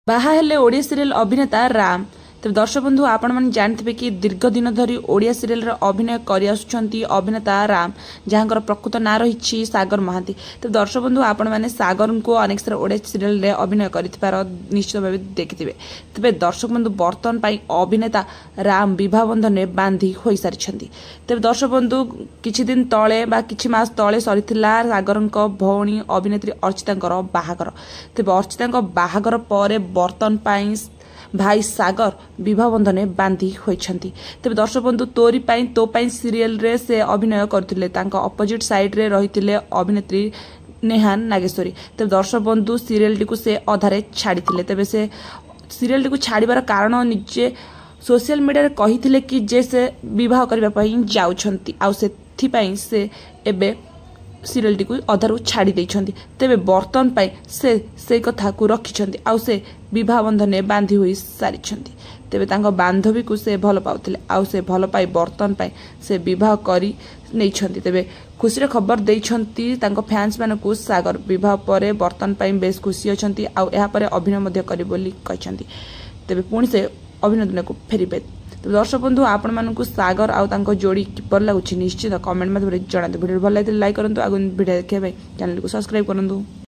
बाहा हेले ओडिया सीरियल अभिनेता राम। तेज दर्शक बंधु आपण मैंने जानते कि दीर्घ दिन धरी ओडिया सीरियल अभिनय कर अभिनेता राम जहाँकर प्रकृत ना रही सागर महांती। तेज दर्शक बंधु आपण मैंने सागर को अनेक सारा ओडिया सीरियल अभिनय कर निश्चित भाव देखिथे। तेज दर्शक बंधु बर्तमान पर अभिनेता राम विवाह बंधन में बांधी हो सारी। तेज दर्शक बंधु किछि दिन तले बा किछि मास तले सरी सागर भौणी अभिनेत्री अर्चिता बाहागर। तेज अर्चिता बाहागर पर बर्तमान पाई भाई सागर विवाह बंधन में बांधी होती। तेज दर्शक बंधु तोरी पाई तो पाई सीरियल रे से अभिनय करथिले। अपोजिट साइड रे रही अभिनेत्री नेहान नागेश्वरी। तेज दर्शक बंधु सीरियल टी से अधारे छाड़ी। तेज से सीरियल टी छाड़बार कारण निजे सोशल मीडिया रे कही कि जे से विवाह करने जाउछंती आउ से एबे सीरियल टी अधारू छाड़ी देइछंती। तेबे बर्तन पाई से कथा को रखिछंती आउ से विवाह बंधन में बांधी हुई सारी। तेबे तांको बांधवी को से भल पाउथिले आउ से भल पाई बर्तन पाई से विवाह करी नैछंती। तेबे खुशी खबर देइछंती तांको फैंस मानकु सागर विवाह परे बर्तन पाई बेस खुशी अछंती आउ एहा परे अभिनय मध्ये करी बोली कहछंती। तेबे पुणी से अभिनंदन को फेरिबे। तो दर्शक बंधु आपण मानकु सागर आउ तांको जोड़ी किपर लागुछि निश्चित कमेंट माध्यम रे जणाते। वीडियो भल लागिले लाइक करंतु आगु वीडियो देखिबे चैनल को सब्सक्राइब करंतु।